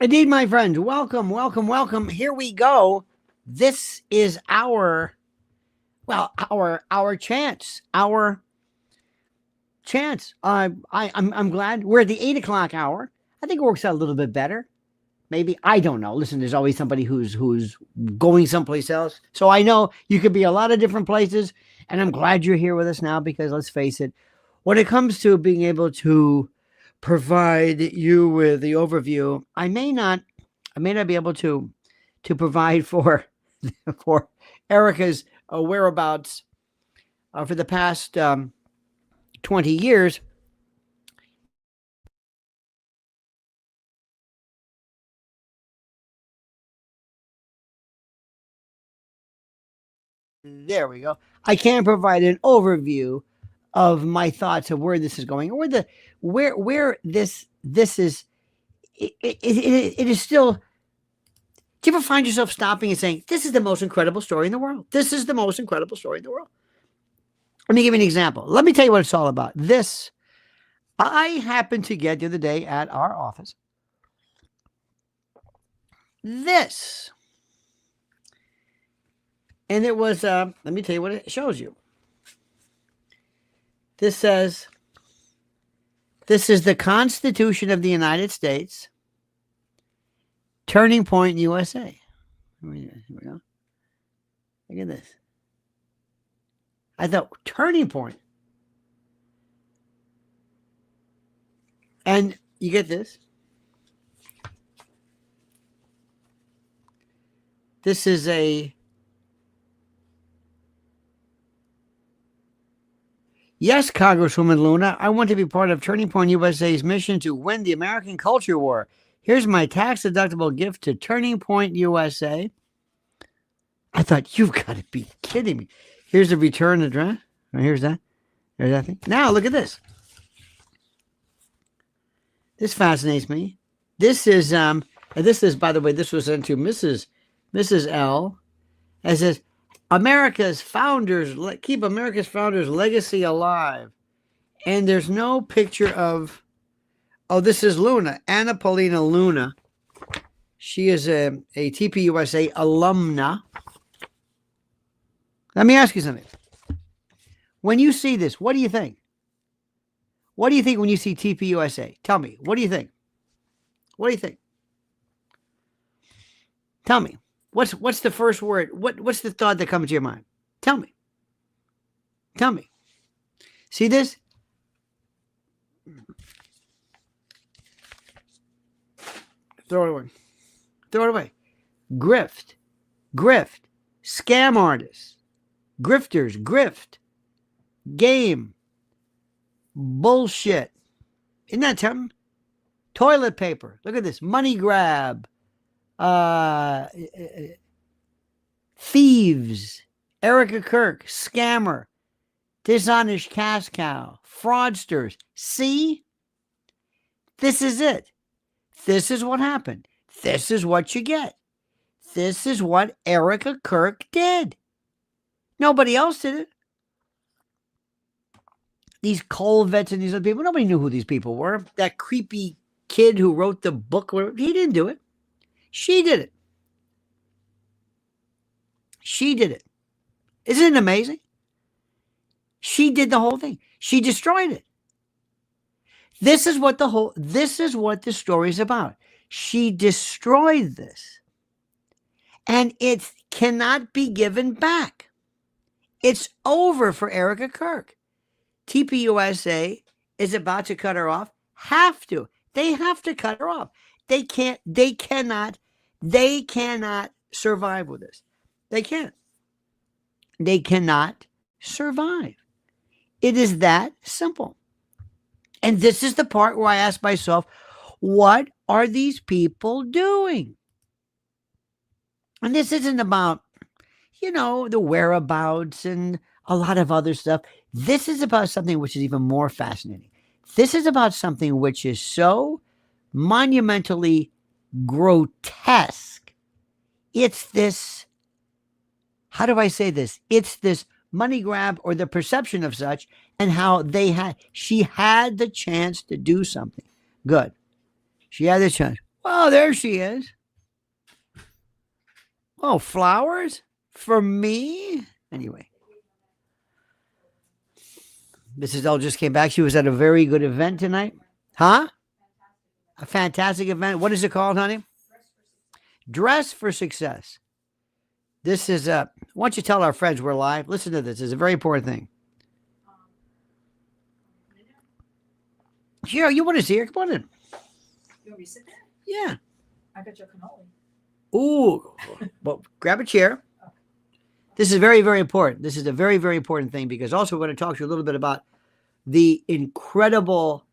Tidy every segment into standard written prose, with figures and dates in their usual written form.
Indeed, my friends. Welcome, welcome, welcome. Here we go. This is our chance. Our chance. I'm glad we're at the 8 o'clock hour. I think it works out a little bit better. Maybe, I don't know. Listen, there's always somebody who's going someplace else. So I know you could be a lot of different places, and I'm glad you're here with us now because let's face it, when it comes to being able to provide you with the overview, I may not be able to provide for for Erika's whereabouts for the past 20 years. There we go. I can provide an overview of my thoughts of where this is going, or where this is. It is still. Do you ever find yourself stopping and saying, "This is the most incredible story in the world. This is the most incredible story in the world"? Let me give you an example. Let me tell you what it's all about. This I happened to get the other day at our office. This. And it was, let me tell you what it shows you. This says, this is the Constitution of the United States, Turning Point USA. Here we go. Look at this. I thought, Turning Point. And you get this. This is a yes, Congresswoman Luna, I want to be part of Turning Point USA's mission to win the American culture war. Here's my tax-deductible gift to Turning Point USA. I thought, you've got to be kidding me. Here's the return address. Here's that. There's that thing. Now, look at this. This fascinates me. This is, by the way, this was sent to Mrs. L. It says, America's founders, keep America's founders' legacy alive. And there's no picture of, oh, this is Luna, Anna Paulina Luna. She is a TPUSA alumna. Let me ask you something. When you see this, what do you think? What do you think when you see TPUSA? Tell me, what do you think? What do you think? Tell me. What's the first word? What's the thought that comes to your mind? Tell me. Tell me. See this? Throw it away. Throw it away. Grift. Scam artists. Grifters. Grift. Game. Bullshit. Isn't that something? Toilet paper. Look at this. Money grab. Thieves, Erika Kirk, scammer, dishonest cash cow, fraudsters. See? This is it. This is what happened. This is what you get. This is what Erika Kirk did. Nobody else did it. These coal vets and these other people, nobody knew who these people were. That creepy kid who wrote the book, he didn't do it. She did it. She did it. Isn't it amazing? She did the whole thing. She destroyed it. This is what the story is about. She destroyed this. And it cannot be given back. It's over for Erika Kirk. TPUSA is about to cut her off. Have to. They have to cut her off. They cannot survive with this. They can't. They cannot survive. It is that simple. And this is the part where I ask myself, what are these people doing? And this isn't about, the whereabouts and a lot of other stuff. This is about something which is even more fascinating. This is about something which is so monumentally grotesque. It's this, how do I say this? It's this money grab, or the perception of such, and how she had the chance to do something good. She had the chance. Oh, there she is. Oh, flowers for me? Anyway, Mrs. L just came back. She was at a very good event tonight. Huh? A fantastic event. What is it called, honey? Dress for Success. This is why don't you tell our friends we're live? Listen to this. It's a very important thing. Here, you want to see her? Come on in. You want me to sit there? Yeah. I got your cannoli. Ooh. Well, grab a chair. This is very, very important. This is a very, very important thing because also we're going to talk to you a little bit about the incredible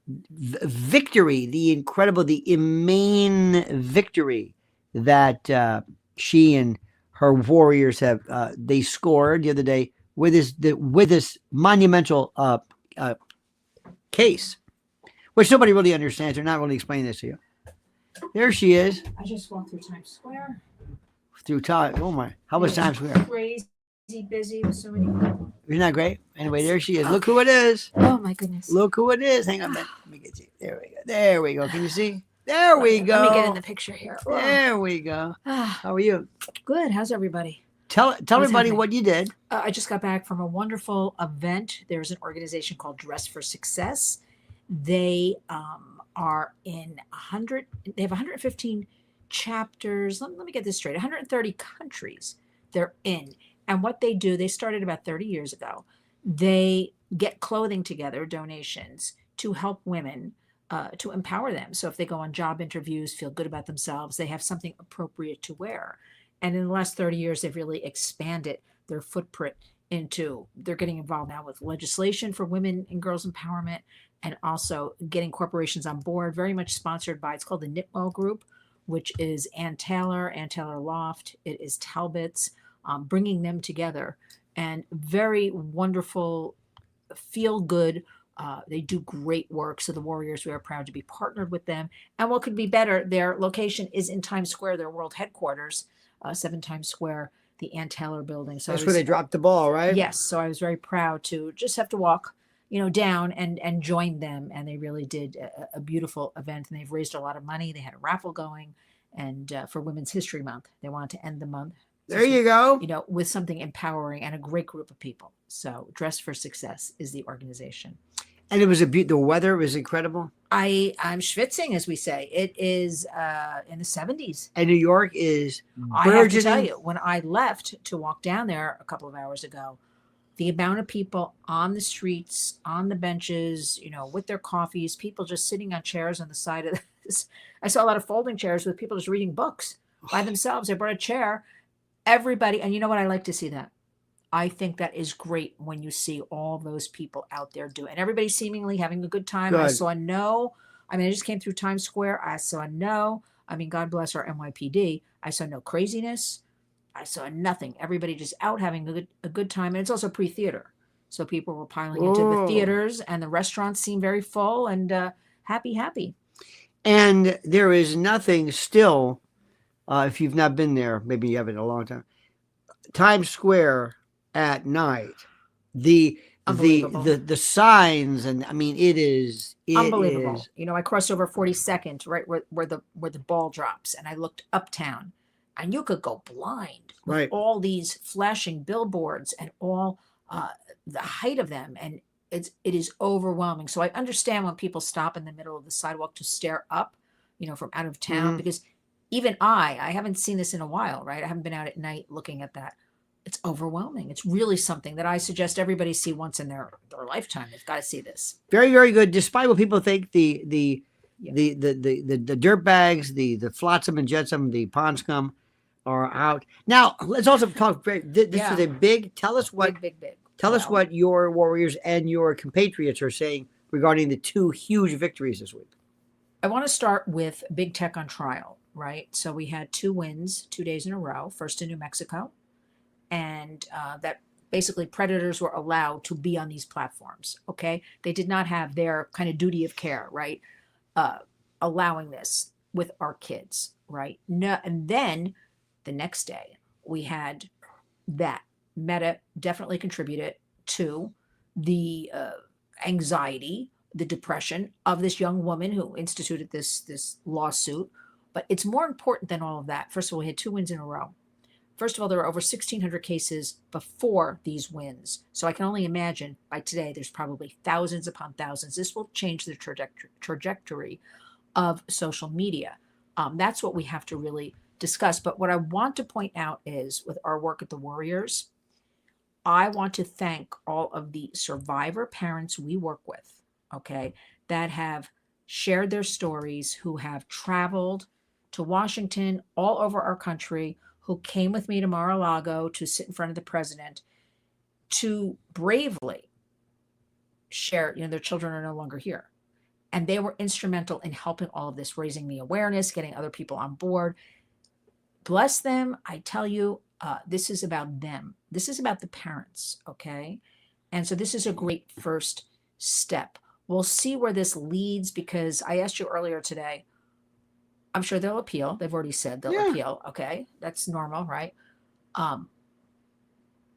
victory, the main victory that she and her warriors have they scored the other day with this monumental case, which nobody really understands. They're not really explaining this to you. There she is. I just walked through Times Square. Through time. Oh my! How was Times Square? Crazy busy with so many people. Isn't that great? Anyway, there she is. Look who it is. Oh my goodness. Look who it is. Hang on a minute. Let me get you. There we go. There we go. Can you see? There we go. Let me get in the picture here. There we go. How are you? Good. How's everybody? Tell everybody what you did. I just got back from a wonderful event. There's an organization called Dress for Success. They are in 100. They have 115 chapters. Let me get this straight. 130 countries they're in. And what they do, they started about 30 years ago. They get clothing together, donations, to help women, to empower them. So if they go on job interviews, feel good about themselves, they have something appropriate to wear. And in the last 30 years, they've really expanded their footprint into, they're getting involved now with legislation for women and girls empowerment, and also getting corporations on board, very much sponsored by, it's called the Knitwell Group, which is Ann Taylor Loft, it is Talbot's, bringing them together, and very wonderful, feel good. They do great work. So the Warriors, we are proud to be partnered with them. And what could be better, their location is in Times Square, their world headquarters, 7 Times Square, the Ann Taylor building. So that's where they dropped the ball, right? Yes. So I was very proud to just have to walk, down and join them. And they really did a beautiful event, and they've raised a lot of money. They had a raffle going, and for Women's History Month, they wanted to end the month. There you go. With something empowering and a great group of people. So Dress for Success is the organization. And it was the weather was incredible. I'm schwitzing, as we say. It is in the 70s. And New York is burgeoning. I have to tell you, when I left to walk down there a couple of hours ago, the amount of people on the streets, on the benches, with their coffees, people just sitting on chairs on the side of this. I saw a lot of folding chairs with people just reading books by themselves. They brought a chair. Everybody, and you know what? I like to see that. I think that is great when you see all those people out there doing, and everybody seemingly having a good time. Good. I just came through Times Square. God bless our NYPD. I saw no craziness. I saw nothing. Everybody just out having a good time. And it's also pre-theater. So people were piling into the theaters, and the restaurants seemed very full and happy. And there is nothing still, if you've not been there, maybe you haven't in a long time, Times Square at night, the signs, and it is unbelievable. I crossed over 42nd, right where the ball drops, and I looked uptown, and you could go blind with all these flashing billboards and all the height of them, and it is overwhelming. So I understand when people stop in the middle of the sidewalk to stare up, from out of town, because even I haven't seen this in a while, right? I haven't been out at night looking at that. It's overwhelming. It's really something that I suggest everybody see once in their lifetime. They've got to see this. Very, very good. Despite what people think, the dirt bags, the flotsam and jetsam, the pond scum are out. Now let's also talk. This is a big. Tell us what. Big. Tell us what your Warriors and your compatriots are saying regarding the 2 huge victories this week. I want to start with big tech on trial, right? So we had 2 wins 2 days in a row. First in New Mexico. And that basically predators were allowed to be on these platforms, okay? They did not have their kind of duty of care, right? Allowing this with our kids, right? No, and then the next day, we had that. Meta definitely contributed to the anxiety, the depression of this young woman who instituted this lawsuit. But it's more important than all of that. First of all, we had 2 wins in a row. First of all, there were over 1,600 cases before these wins. So I can only imagine by today, there's probably thousands upon thousands. This will change the trajectory of social media. That's what we have to really discuss. But what I want to point out is with our work at the Warriors, I want to thank all of the survivor parents we work with, okay, that have shared their stories, who have traveled to Washington, all over our country, who came with me to Mar-a-Lago to sit in front of the president to bravely share, their children are no longer here. And they were instrumental in helping all of this, raising the awareness, getting other people on board. Bless them. I tell you, this is about them. This is about the parents, okay? And so this is a great first step. We'll see where this leads, because I asked you earlier today, I'm sure they'll appeal. They've already said they'll appeal. Okay. That's normal, right?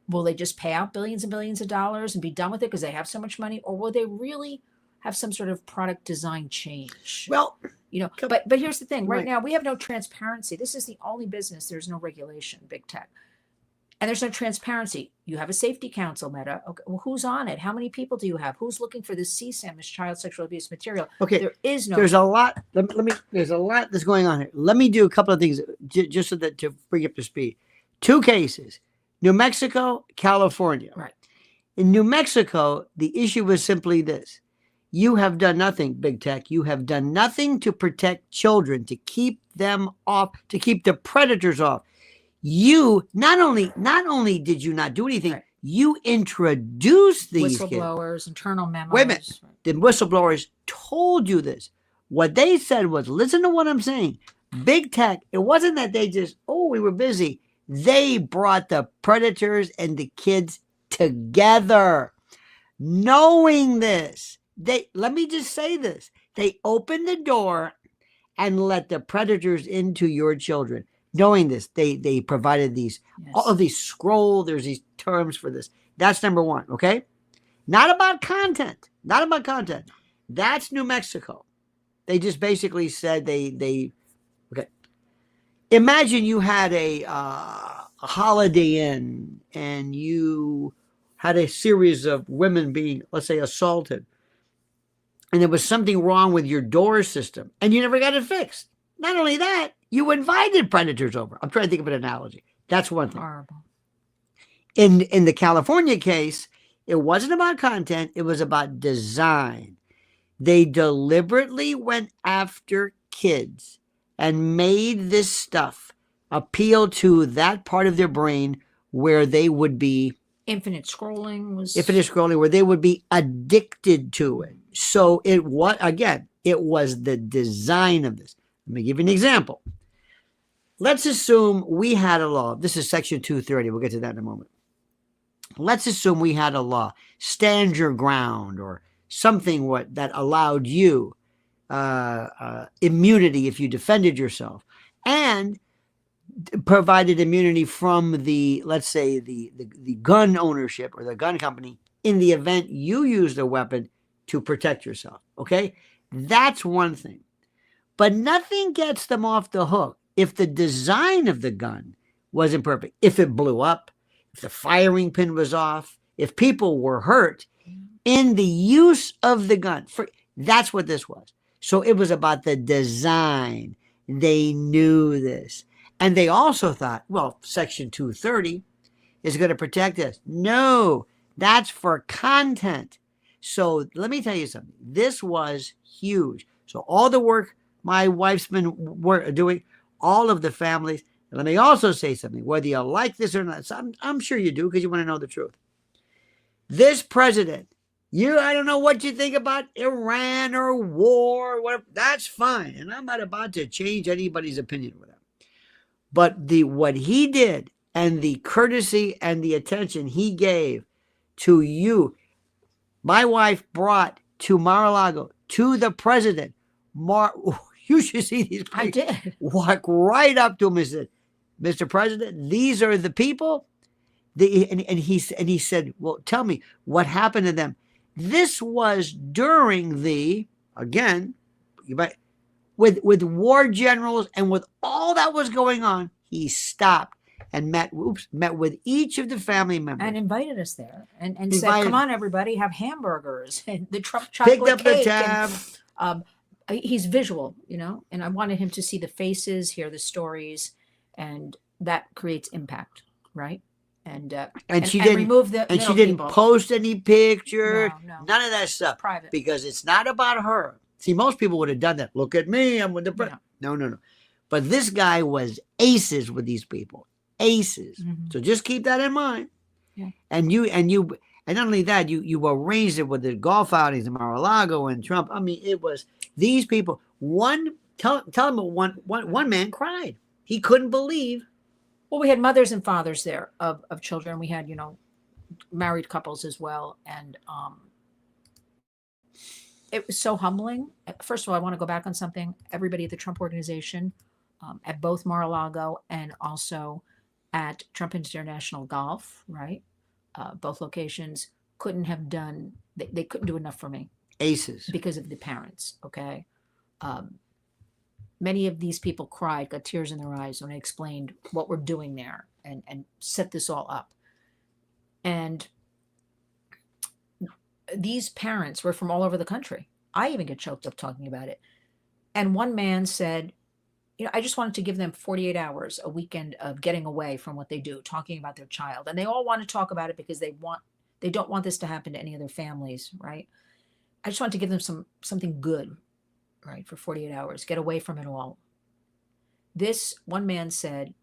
Will they just pay out billions and billions of dollars and be done with it because they have so much money? Or will they really have some sort of product design change? Well, but here's the thing. Right now, we have no transparency. This is the only business. There's no regulation, big tech. And there's no transparency. You have a safety council, Meta. Okay, well, who's on it? How many people do you have? Who's looking for this CSAM, this child sexual abuse material? Okay, there is no. There's a lot. There's a lot that's going on here. Let me do a couple of things just so that to bring up to speed. 2 cases: New Mexico, California. Right. In New Mexico, the issue was simply this: you have done nothing, big tech. You have done nothing to protect children, to keep them off, to keep the predators off. You not only did you not do anything, you introduced these whistleblowers, internal memos. Wait a minute. The whistleblowers told you this. What they said was, listen to what I'm saying. Big tech, it wasn't that they just, we were busy. They brought the predators and the kids together. Knowing this, let me just say this. They opened the door and let the predators into your children. Knowing this, they provided these, all of these there's these terms for this. That's number 1, okay? Not about content. That's New Mexico. They just basically said okay. Imagine you had a Holiday Inn and you had a series of women being, let's say, assaulted. And there was something wrong with your door system and you never got it fixed. Not only that, you invited predators over. I'm trying to think of an analogy. That's one thing. Horrible. In the California case, it wasn't about content. It was about design. They deliberately went after kids and made this stuff appeal to that part of their brain where they would be infinite scrolling, where they would be addicted to it. So it was the design of this. Let me give you an example. Let's assume we had a law. This is Section 230. We'll get to that in a moment. Let's assume we had a law, stand your ground, or something that allowed you immunity if you defended yourself, and provided immunity from the, let's say, the gun ownership or the gun company in the event you used a weapon to protect yourself. Okay? That's one thing. But nothing gets them off the hook if the design of the gun wasn't perfect. If it blew up, if the firing pin was off, if people were hurt in the use of the gun. That's what this was. So it was about the design. They knew this. And they also thought, well, Section 230 is going to protect us. No, that's for content. So let me tell you something. This was huge. So all the work my wife's been doing, all of the families. And let me also say something, whether you like this or not. I'm sure you do because you want to know the truth. This president, I don't know what you think about Iran or war or whatever. That's fine. And I'm not about to change anybody's opinion with that. But what he did and the courtesy and the attention he gave to you, my wife brought to Mar-a-Lago, to the president. You should see these people. I did. Walk right up to him and said, Mr. President, these are the people. And he said, well, tell me what happened to them. This was during the, again, with war generals and with all that was going on, he stopped and met with each of the family members. And invited us there and said, come on, everybody, have hamburgers and the Trump Picked chocolate up the cake. tab. And, he's visual, and I wanted him to see the faces, hear the stories, and that creates impact, right? And she didn't remove the and she didn't people. post any picture, No. none of that stuff, Private, because it's not about her. See, most people would have done that. Look at me, I'm with the no. But this guy was aces with these people, aces. Mm-hmm. So just keep that in mind. Yeah. And not only that, you arranged it with the golf outings in Mar-a-Lago and Trump. I mean, it was these people. Tell them one man cried. He couldn't believe. Well, we had mothers and fathers there of children. We had, married couples as well. And it was so humbling. First of all, I want to go back on something. Everybody at the Trump Organization, at both Mar-a-Lago and also at Trump International Golf, right? Both locations couldn't have done, they couldn't do enough for me. Aces. Because of the parents, okay? Many of these people cried, got tears in their eyes when I explained what we're doing there and set this all up. And these parents were from all over the country. I even get choked up talking about it. And one man said, I just wanted to give them 48 hours, a weekend of getting away from what they do, talking about their child. And they all want to talk about it because they don't want this to happen to any of their families, right? I just wanted to give them something good, right, for 48 hours, get away from it all. This one man said,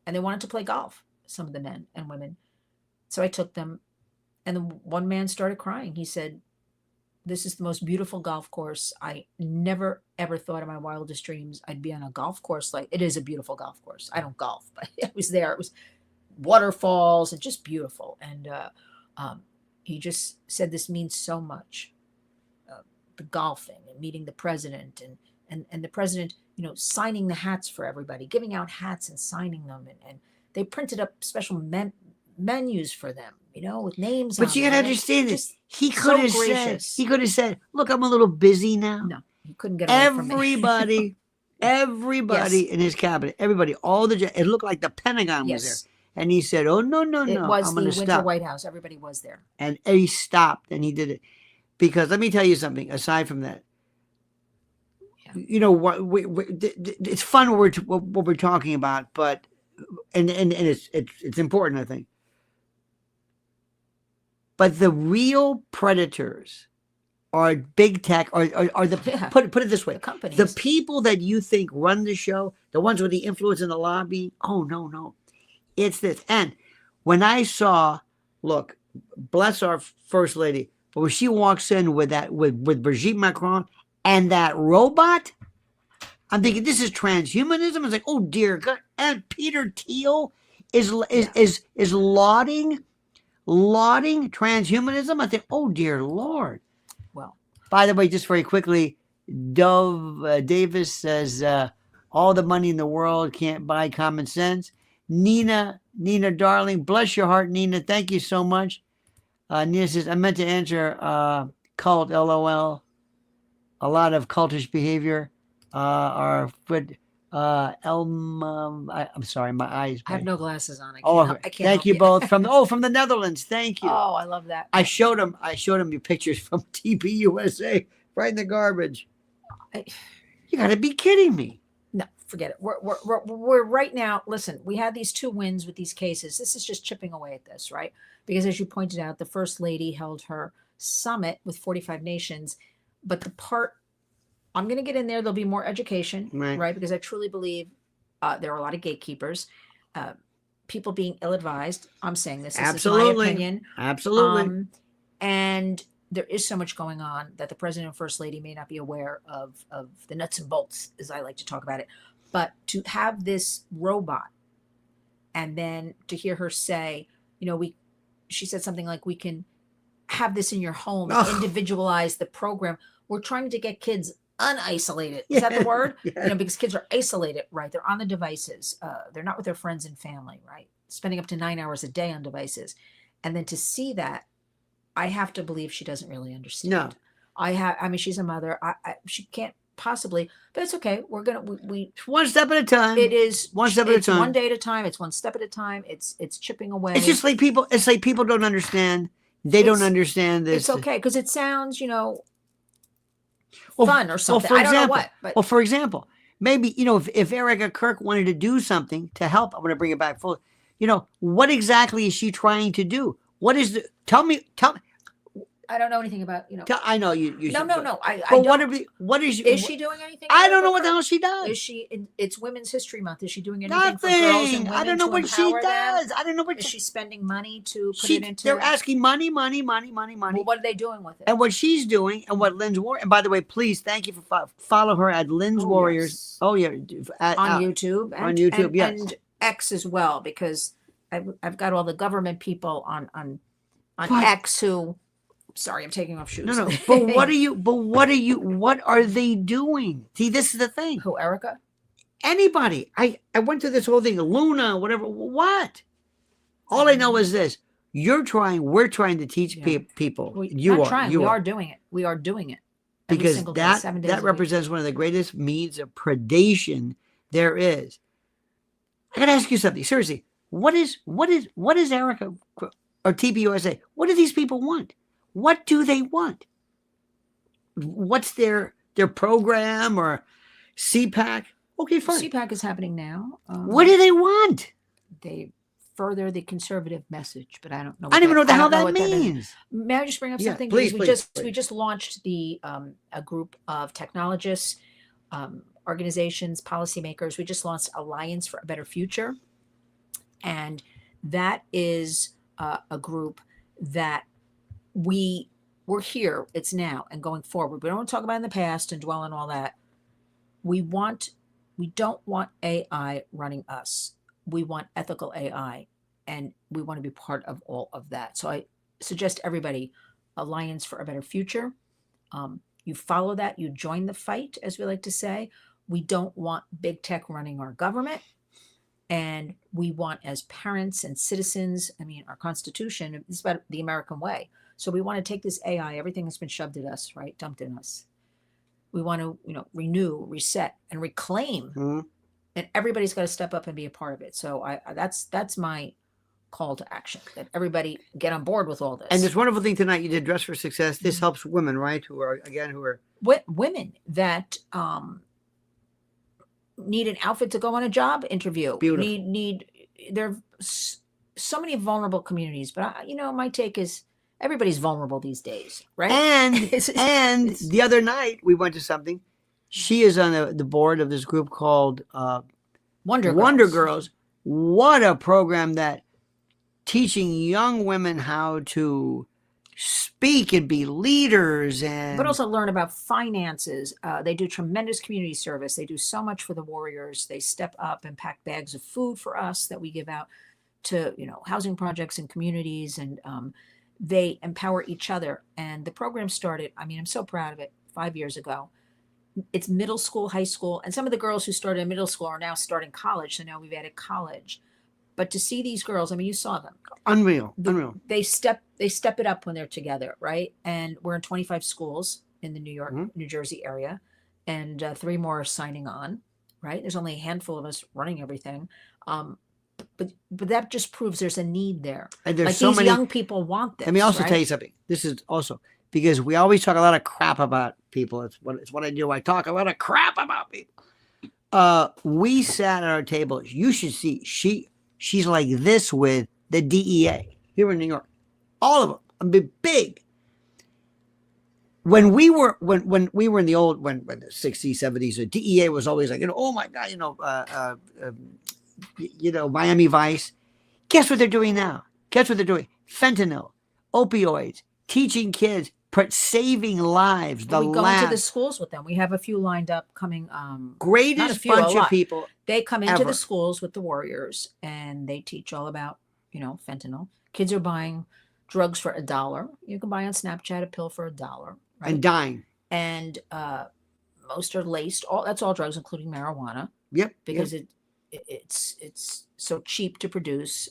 and they wanted to play golf, some of the men and women. So I took them, and the one man started crying. He said, this is the most beautiful golf course. I never, ever thought in my wildest dreams I'd be on a golf course. Like, it is a beautiful golf course. I don't golf, but I was there. It was waterfalls and just beautiful. And he just said, this means so much. The golfing and meeting the president and the president, signing the hats for everybody, giving out hats and signing them. And they printed up special menus for them, with names on them. But you got to understand this. He could have said, look, I'm a little busy now. No, he couldn't get away from me. Everybody in his cabinet, everybody, it looked like the Pentagon was there. And he said, oh, no. It was I'm the going to Winter stop. White House. Everybody was there. And he stopped and he did it. Because let me tell you something, aside from that, it's fun what we're talking about, but, and it's important, I think. But the real predators are big tech, or put it this way, the companies. The people that you think run the show, the ones with the influence in the lobby, oh, no. It's this. And when I saw, look, bless our first lady, but when she walks in with Brigitte Macron and that robot, I'm thinking this is transhumanism. It's like, oh dear God. And Peter Thiel is lauding transhumanism. I think, oh dear Lord. Well, by the way, just very quickly, Dove Davis says all the money in the world can't buy common sense. Nina, darling, bless your heart, Nina. Thank you so much. Nina says, I meant to answer cult, LOL. A lot of cultish behavior are good. I'm sorry, my eyes. I have no glasses on. I can't thank you both from the Netherlands. Thank you. Oh, I love that. I showed him your pictures from TPUSA right in the garbage. You got to be kidding me. No, forget it. We're right now. Listen, we had these 2 wins with these cases. This is just chipping away at this, right? Because as you pointed out, the First Lady held her summit with 45 nations. But the part, I'm going to get in there, there'll be more education, right? Because I truly believe there are a lot of gatekeepers, people being ill-advised. I'm saying this. This is my opinion. Absolutely. And there is so much going on that the President and First Lady may not be aware of the nuts and bolts, as I like to talk about it. But to have this robot and then to hear her say, she said something like, we can have this in your home, individualize the program. We're trying to get kids unisolated. Is that the word? Yeah. Because kids are isolated, right? They're on the devices. They're not with their friends and family, right? Spending up to 9 hours a day on devices. And then to see that I have to believe she doesn't really No. understand. I mean, she's a mother. She can't possibly, but it's okay. We're gonna we One step at a time. it is one step at a it's time. one day at a time. It's one step at a time. It's chipping away. It's just like people. It's like people don't understand. They don't It's- understand this. It's okay because it sounds, Well, fun or something. for I don't know example, what, but Well, for example, maybe if Erika Kirk wanted to do something to help, I'm going to bring it back full. What exactly is she trying to do? What is the? Tell me. I don't know anything about. I know you. No, should, no, no. I But don't. what is? Is she doing anything? I don't Erika know what the Kirk? hell she does. Is she? It's Women's History Month. Is she doing anything Nothing. for girls and women I don't know to what she empower them? does. I don't know what Is she spending money to put she. it into? They're asking money. Well, what are they doing with it? And what she's doing, and what Lynn's Warrior. And by the way, please thank you for follow her at Lynn's Warriors. Yes. Oh yeah, On YouTube. on YouTube, and, yes. and X as well, because I've got all the government people on But- X who. Sorry, I'm taking off shoes. No. But what are you? What are they doing? See, this is the thing. Who, Erika? Anybody? I went through this whole thing. Luna, whatever. What? All I know is this: we're trying to teach Yeah. people. We are are doing it. We are doing it. Every because single day, 7 days a that week. represents one of the greatest means of predation there is. I gotta ask you something seriously. What is Erika or TPUSA? What do these people want? What do they want? What's their program or CPAC? Okay, fine. CPAC is happening now. What do they want? They further the conservative message, but I don't know. I don't even know what the hell that what is. means. May I just bring up Yeah, something? please, Because please. we just launched the a group of technologists, organizations, policymakers. We just launched Alliance for a Better Future, and that is a group that we're here. It's now and going forward. We don't want to talk about in the past and dwell on all that. We don't want AI running us. We want ethical AI, and we want to be part of all of that. So I suggest everybody, Alliance for a Better Future. You follow that, you join the fight, as we like to say. We don't want big tech running our government. And we want, as parents and citizens, our Constitution is about the American way. So we want to take this AI, everything that's been shoved at us, right, dumped in us. We want to, renew, reset, and reclaim. Hmm. And everybody's got to step up and be a part of it. So that's my call to action, that everybody get on board with all this. And this wonderful thing tonight you did, Dress for Success. This helps women, right? Who are women that need an outfit to go on a job interview. Beautiful. There are so many vulnerable communities, but my take is everybody's vulnerable these days, right? And the other night we went to something. She is on the board of this group called Wonder Girls. What a program that teaching young women how to speak and be leaders, but also learn about finances. They do tremendous community service. They do so much for the warriors. They step up and pack bags of food for us that we give out to housing projects and communities, and they empower each other. And the program started, I'm so proud of it, 5 years ago. It's middle school, high school, and some of the girls who started in middle school are now starting college. So now we've added college. But to see these girls, you saw them. Unreal. They step it up when they're together, right? And we're in 25 schools in the New York, New Jersey area, and 3 more are signing on, right? There's only a handful of us running everything. But that just proves there's a need there. And there's like so these many young people want this. Let me also right? tell you something. This is also because we always talk a lot of crap about people. It's what I do. I talk a lot of crap about people. We sat at our table. You should see. She's like this with the DEA here in New York. All of them. Big. When we were in the old when the 60s, 70s, the DEA was always like, oh my God, Miami Vice. Guess what they're doing now? Guess what they're doing? Fentanyl, opioids, teaching kids, saving lives. We go into the schools with them. We have a few lined up coming. Greatest bunch of people. They come into ever. the schools with the warriors, and they teach all about fentanyl. Kids are buying drugs for $1. You can buy on Snapchat a pill for $1, right? And dying. And most are laced. That's all drugs, including marijuana. Yep. Because it's so cheap to produce.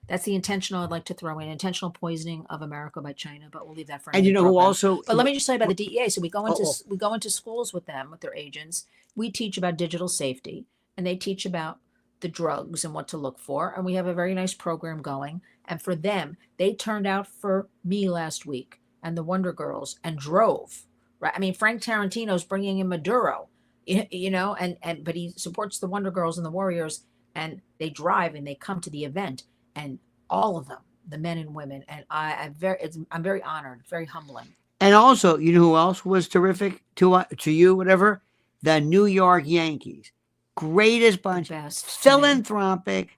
That's the intentional I'd like to throw in, intentional poisoning of America by China, but we'll leave that for And another you know who program. also? But let me just tell you about the DEA. So we go into Oh. we go into schools with them, with their agents. We teach about digital safety, and they teach about the drugs and what to look for. And we have a very nice program going. And for them, they turned out for me last week and the Wonder Girls and drove. Right? I mean, Frank Tarantino's bringing in Maduro, you know, and but he supports the Wonder Girls and the Warriors, and they drive and they come to the event, and all of them, the men and women, and I'm very honored, very humbling. And also, you know who else was terrific to you? Whatever, the New York Yankees, greatest bunch, Best. philanthropic.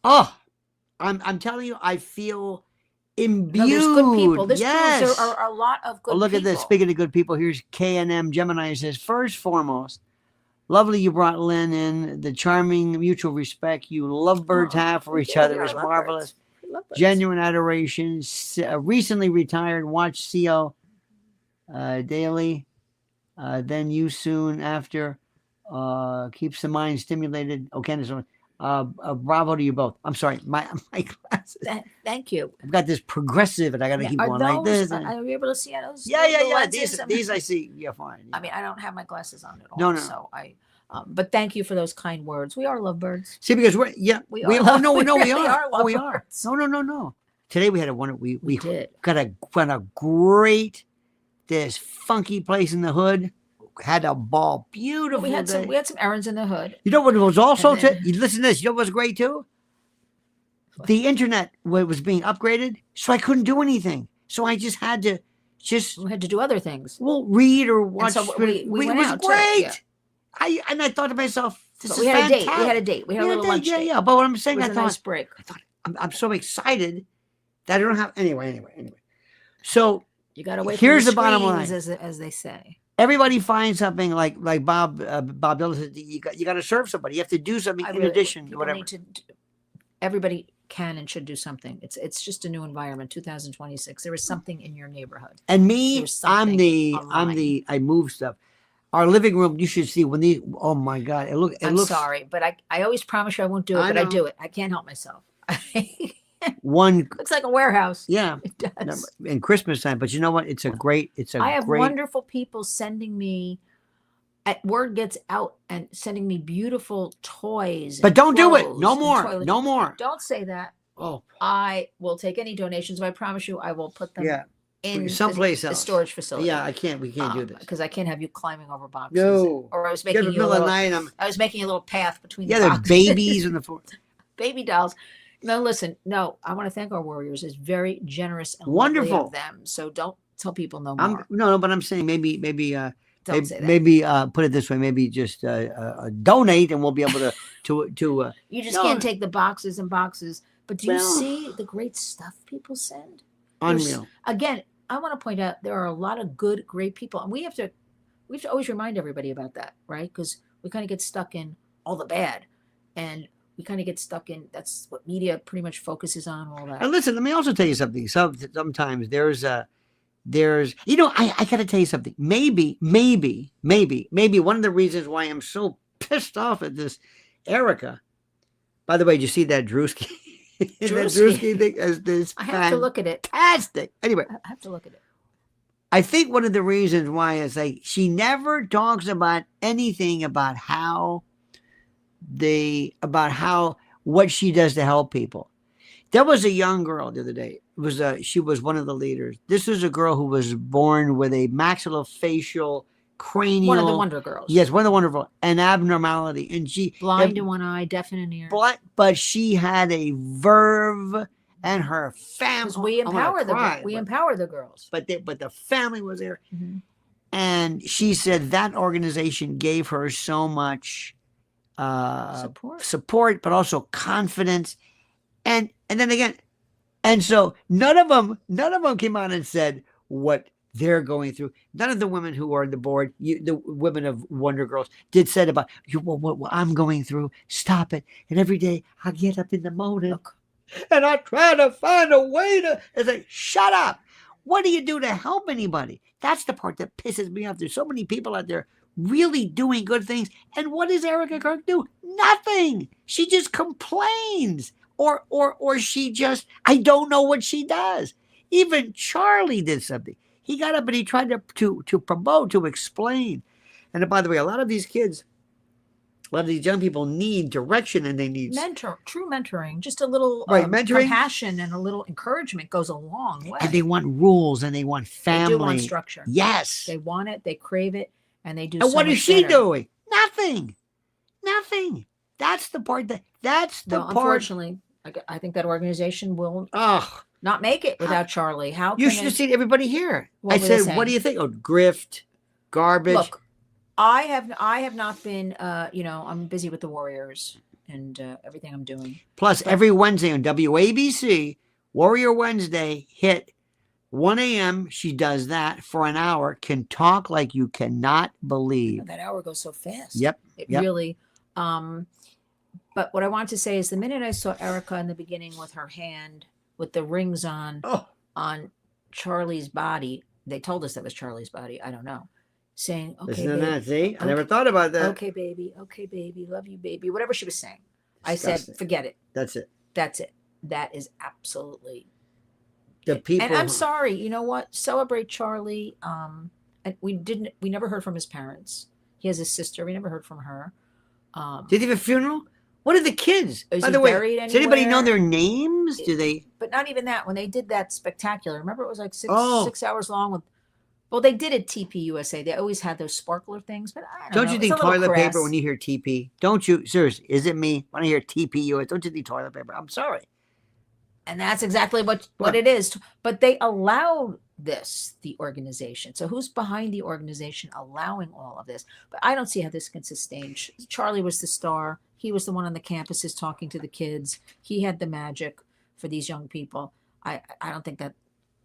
Oh, I'm telling you, I feel imbued. No, there's good people. This yes. proves there are a lot of good Well, look people. at this. Speaking of good people, here's K&M Gemini says, first foremost, lovely you brought Lynn in. The charming mutual respect you lovebirds have for each other is marvelous. Genuine adoration. Recently retired. Watch CO daily. Then you soon after. Keeps the mind stimulated. Okay, so bravo to you both. I'm sorry, my glasses. Thank you. I've got this progressive, and I got to keep going like this. Are you able to see those? Yeah. These I see. Yeah, fine. I mean, I don't have my glasses on at all. No. So but thank you for those kind words. We are lovebirds. See, because we are. We are. We are. No. Today we had we did. got a great this funky place in the hood. Had a ball, beautiful. We had some errands in the hood. You know what was also you listen to this. You know what was great too? The internet was being upgraded, so I couldn't do anything. So I just had to we had to do other things. Well, read or watch. And so we went was out great. Yeah. I thought to myself, this is we had fantastic. a date. We had a date. We had a little lunch date. Yeah. But what I'm saying, It was a nice break. I thought I'm so excited that I don't have anyway. So you got to wait. Here's for the bottom line, as they say. Everybody finds something like Bob Dylan said. You got to serve somebody. You have to do something in addition to whatever. Everybody can and should do something. It's just a new environment. 2026. There is something in your neighborhood. And me, I move stuff. Our living room, you should see when these. Oh my God! I'm sorry, but I always promise you I won't do it, but I do it. I can't help myself. One looks like a warehouse. Yeah, it does. In Christmas time, but you know what? I have wonderful people sending me. Word gets out and sending me beautiful toys. But don't do it. No more. No more. Don't say that. Oh, I will take any donations, but I promise you, I will put them in someplace else. A storage facility. Yeah, I can't. We can't do this because I can't have you climbing over boxes. No. Or I was making you a little. I was making a little path between. the boxes. There's babies in the floor. Baby dolls. No, listen. No, I want to thank our warriors. It's very generous and wonderful of them. So don't tell people no more. No, but I'm saying maybe. Don't say that. Maybe put it this way. Maybe just donate, and we'll be able to. You just can't take the boxes and boxes. But do you see the great stuff people send? Unreal. Again, I want to point out there are a lot of good, great people, and we have to always remind everybody about that, right? Because we kind of get stuck in all the bad, and we kind of get stuck in that's what media pretty much focuses on, all that. And listen, let me also tell you something. Sometimes there's I got to tell you something. Maybe one of the reasons why I'm so pissed off at this Erika. By the way, did you see that Drewski? That Drewski thing as this. I have to look at it. Fantastic. Anyway, I have to look at it. I think one of the reasons why is like she never talks about anything about what she does to help people. There was a young girl the other day. She was one of the leaders. This is a girl who was born with a maxillofacial cranial. One of the Wonder Girls. Yes, one of the wonderful. An abnormality. And she blind in one eye, deaf in an ear. But she had a verve and her family. We empower empower the girls. But the family was there. Mm-hmm. And she said that organization gave her so much support, but also confidence. And then again, and so none of them came out and said what they're going through. None of the women who are on the board, the women of Wonder Girls, said about what I'm going through. Stop it! And every day I get up in the morning and I try to find a way to say, shut up. What do you do to help anybody? That's the part that pisses me off. There's so many people out there really doing good things. And what does Erika Kirk do? Nothing. She just complains. or she just, I don't know what she does. Even Charlie did something. He got up and he tried to promote, to explain. And by the way, a lot of these kids, a lot of these young people need direction, and they need true mentoring. Just a little mentoring, compassion and a little encouragement goes a long way. and they want rules, and they want family. They do want structure. Yes, they want it. They crave it, and they do. And so what much is she better. doing? Nothing. That's the part that's the part. Unfortunately, I think that organization will not make it without Charlie. How you should have seen everybody here. I said, "What do you think?" Oh, grift, garbage. Look, I have not been. I'm busy with the Warriors and everything I'm doing. Plus, every Wednesday on WABC, Warrior Wednesday hit 1 a.m. She does that for an hour. Can talk like you cannot believe. That hour goes so fast. Yep. It really. But what I want to say is, the minute I saw Erika in the beginning with her hand with the rings on Charlie's body, they told us that was Charlie's body. I don't know. Saying, okay, listen to that. See, I never thought about that. Okay, baby. Love you, baby. Whatever she was saying. Disgusting. I said, forget it. That's it. That is absolutely the people. And I'm sorry. You know what? Celebrate Charlie. And we never heard from his parents. He has a sister. We never heard from her. Did he have a funeral? What are the kids? By the way, does anybody know their names? Do they? But not even that. When they did that spectacular, remember it was like 6 hours long. Well, they did at TPUSA. They always had those sparkler things. But I don't know. You think toilet paper when you hear TP? Don't you? Seriously, is it me when I hear TPUSA? Don't you think toilet paper? I'm sorry. And that's exactly what it is. But they allowed this, the organization. So who's behind the organization allowing all of this? But I don't see how this can sustain. Charlie was the star. He was the one on the campuses talking to the kids. He had the magic for these young people. I don't think that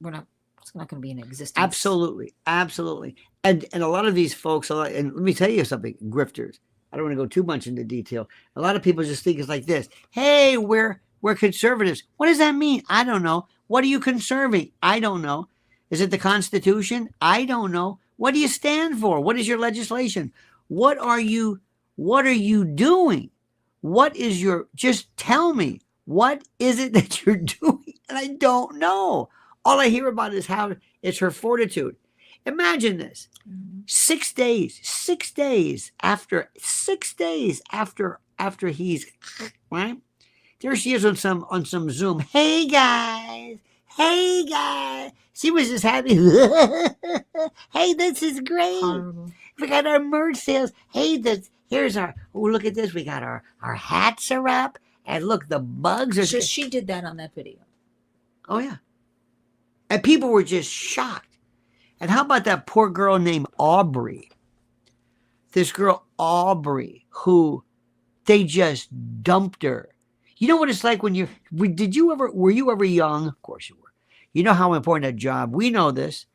it's not going to be in existence. Absolutely. And a lot of these folks, and let me tell you something, grifters. I don't want to go too much into detail. A lot of people just think it's like this. Hey, we're conservatives. What does that mean? I don't know. What are you conserving? I don't know. Is it the Constitution? I don't know. What do you stand for? What is your legislation? What are you doing? What is just tell me, what is it that you're doing? And I don't know. All I hear about is how it's her fortitude. Imagine this. 6 days after he's right. There she is on some Zoom. Hey guys. She was just happy. Hey, this is great. Horrible. We got our merch sales. Hey, look at this. We got our hats are up. And look, the bugs are. So she did that on that video. Oh, yeah. And people were just shocked. And how about that poor girl named Aubrey? This girl, Aubrey, who they just dumped her. You know what it's like when were you ever young? Of course you were. You know how important a job, we know this.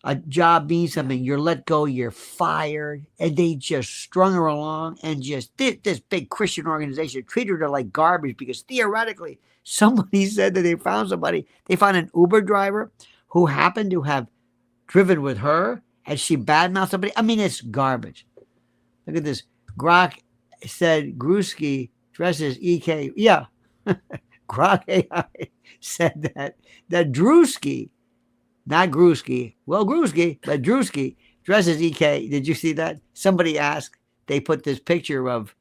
A job means something. You're let go, you're fired. And they just strung her along and just this big Christian organization treated her like garbage because theoretically somebody said that they found an Uber driver who happened to have driven with her and she badmouthed somebody. I mean, it's garbage. Look at this. Grok said Gruski dresses EK. Yeah. Grok AI said that Drewski, not Gruski, well, Gruski, but Drewski dresses EK. Did you see that? Somebody asked, they put this picture of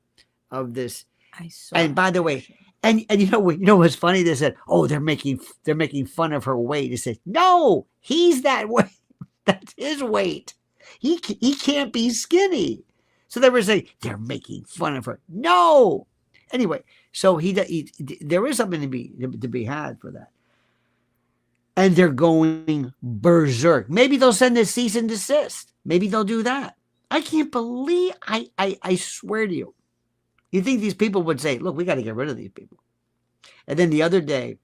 this. I saw. And by the way, and you know what's funny? They said, oh, they're making fun of her weight. They said, no, he's that weight. That's his weight. He can't be skinny. So they were saying they're making fun of her. No. Anyway, so there is something to be had for that. And they're going berserk. Maybe they'll send a cease and desist. Maybe they'll do that. I can't believe, I swear to you. You think these people would say, look, we got to get rid of these people. And then the other day,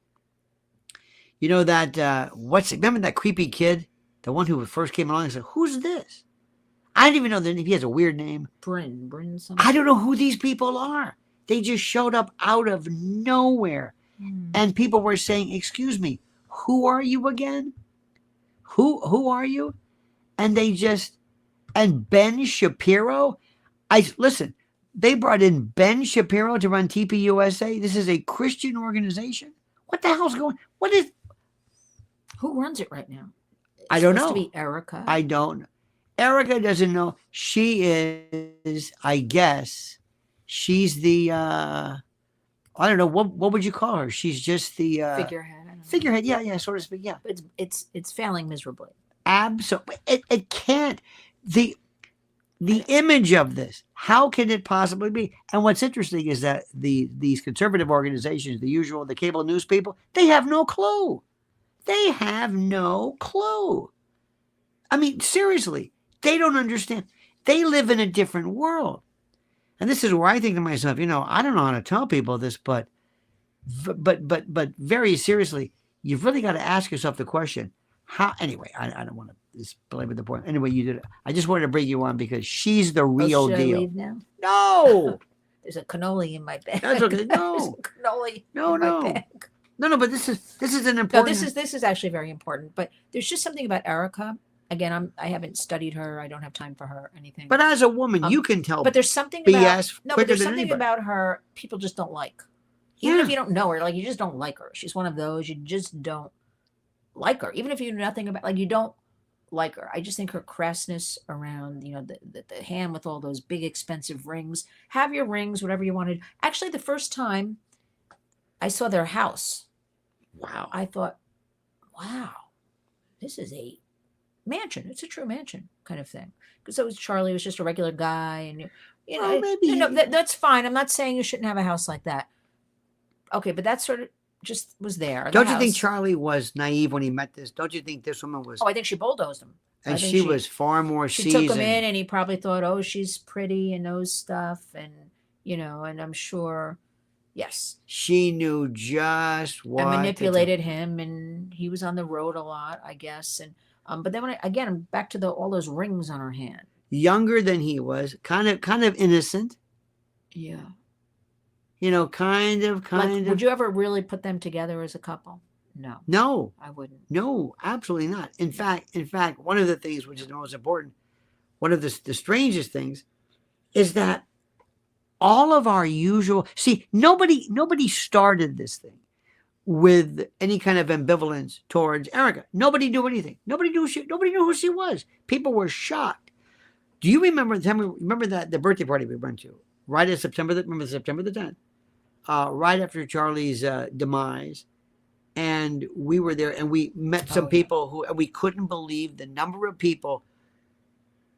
you know that, remember that creepy kid? The one who first came along and said, who's this? I didn't even know that he has a weird name. Bryn something. I don't know who these people are. They just showed up out of nowhere. And people were saying, excuse me, who are you again? Who are you? And and Ben Shapiro, listen, They brought in Ben Shapiro to run TPUSA. This is a Christian organization. What the hell's going? What is? Who runs it right now? It's I don't supposed know. to be Erika. I don't. Erica doesn't know. She is, I guess, she's the. I don't know what would you call her? She's just the figurehead. I don't know. figurehead. Yeah, so to speak. Yeah, But it's failing miserably. absolutely. It can't. The image of this, how can it possibly be? And what's interesting is that these conservative organizations, the cable news people, they have no clue. They have no clue. I mean, seriously, they don't understand. They live in a different world. And this is where I think to myself, I don't know how to tell people this, but very seriously, you've really got to ask yourself the question, how, anyway, I don't want to belabor the point. Anyway, you did it. I just wanted to bring you on because she's the real should deal. I leave now? No. There's a cannoli in my bag. That's okay. No. There's a cannoli No, in my bag. No, but this is an No, important. this is actually very important. But there's just something about Erika. Again, I haven't studied her. I don't have time for her or anything. But as a woman, you can tell. But there's something BS about no. But quicker there's than something anybody. about her people just don't like. Even Yeah. if you don't know her, like you just don't like her. She's one of those you just don't like her. Even if you know nothing about, like you don't like her. I just think her crassness around, the hand with all those big expensive rings. Have your rings, whatever you wanted. Actually, the first time I saw their house, Wow. I thought, wow, this is a mansion. It's a true mansion kind of thing. Because so was Charlie was just a regular guy, and Well, maybe that's fine. I'm not saying you shouldn't have a house like that. Okay, but that sort of just was there. The Don't you think house. Charlie was naive when he met this? Don't you think this woman was? Oh, I think she bulldozed him. I and think she was far more She seasoned. took him in, and he probably thought, "Oh, she's pretty and knows stuff," and and I'm sure, yes, She knew just what. and to do. manipulated him, and he was on the road a lot, I guess, and but then I'm back to all those rings on her hand. Younger than he was, kind of innocent. Yeah. Kind of. Would you ever really put them together as a couple? No, No, I wouldn't. no, absolutely not. In fact, one of the things which is the most important, one of the strangest things, is that all of our usual nobody started this thing with any kind of ambivalence towards Erika. Nobody knew anything. Nobody knew who she was. People were shocked. Do you remember that the birthday party we went to right at September the 10th, right after Charlie's demise, and we were there and we met some people who, and we couldn't believe the number of people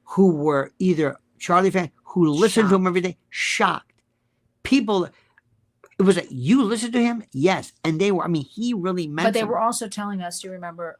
who were either Charlie fans who listened to him every day. Shocked. People. It was like, you listened to him? Yes. And they were, he really meant But they were also telling us, do you remember,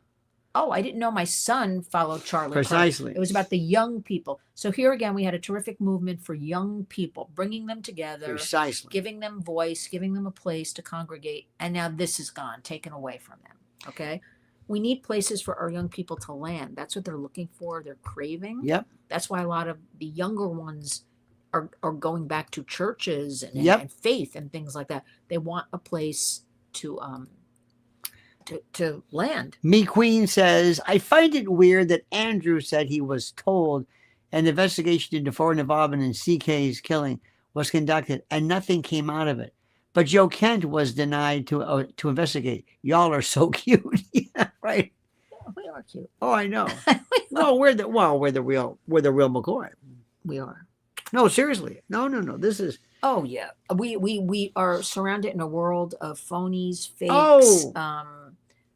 oh, I didn't know my son followed Charlie. Precisely. It was about the young people. So here again, we had a terrific movement for young people, bringing them together, Precisely. giving them voice, giving them a place to congregate. And now this is gone, taken away from them. Okay. We need places for our young people to land. That's what they're looking for. They're craving. Yep. That's why a lot of the younger ones are going back to churches and faith and things like that. They want a place to land. Me Queen says, I find it weird that Andrew said he was told an investigation into foreign involvement in CK's killing was conducted and nothing came out of it. But Joe Kent was denied to investigate. Y'all are so cute. Yeah, right. Yeah, we are cute. Oh, I know. We're the real McCoy. We are. No, seriously. No. This is. Oh yeah. We are surrounded in a world of phonies, fakes. Oh.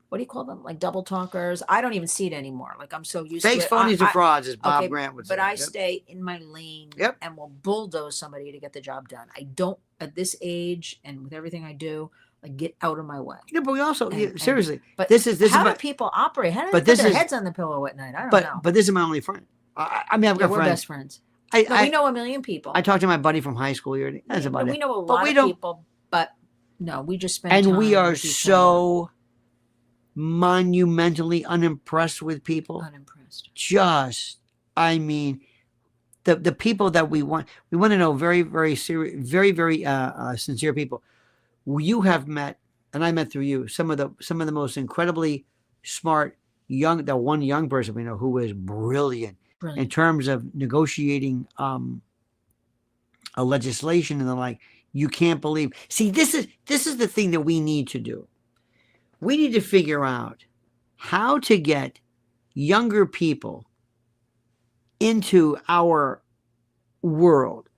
What do you call them? Like double talkers. I don't even see it anymore. Like I'm so used Fakes, to it. phonies, and frauds, as Bob Grant would say. But I stay in my lane and will bulldoze somebody to get the job done. I don't, at this age and with everything I do, like get out of my way. Yeah, but we also seriously. But this is how about, do people operate? How do they put their heads on the pillow at night? I don't know. But this is my only friend. I've got we're friends. best friends. We know a million people. I talked to my buddy from high school here. That's about it. We know a lot of people, but no, we just spend and time we are with each so monumentally unimpressed with people. Unimpressed. Just, the people that we want to know very, very serious, very, very sincere people. You have met, and I met through you, some of the most incredibly smart one young person we know who is brilliant. In terms of negotiating a legislation and they're like, you can't believe. See, this is the thing that we need to do. We need to figure out how to get younger people into our world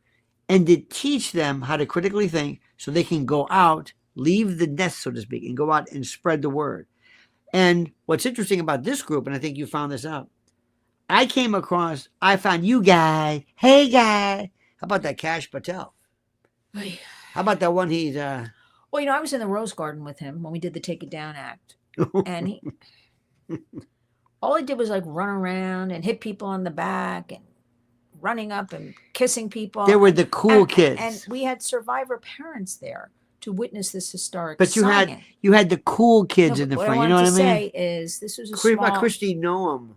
and to teach them how to critically think so they can go out, leave the nest, so to speak, and go out and spread the word. And what's interesting about this group, and I think you found this out, I found you guys. Hey, guy. How about that Kash Patel? Oy. How about that one he's... Well, I was in the Rose Garden with him when we did the Take It Down Act. And all he did was like run around and hit people on the back and running up and kissing people. They were the cool kids. And we had survivor parents there to witness this historic But you signing. had the cool kids in the front. You know what I mean? What I wanted to say is this was a small... Christy Noam.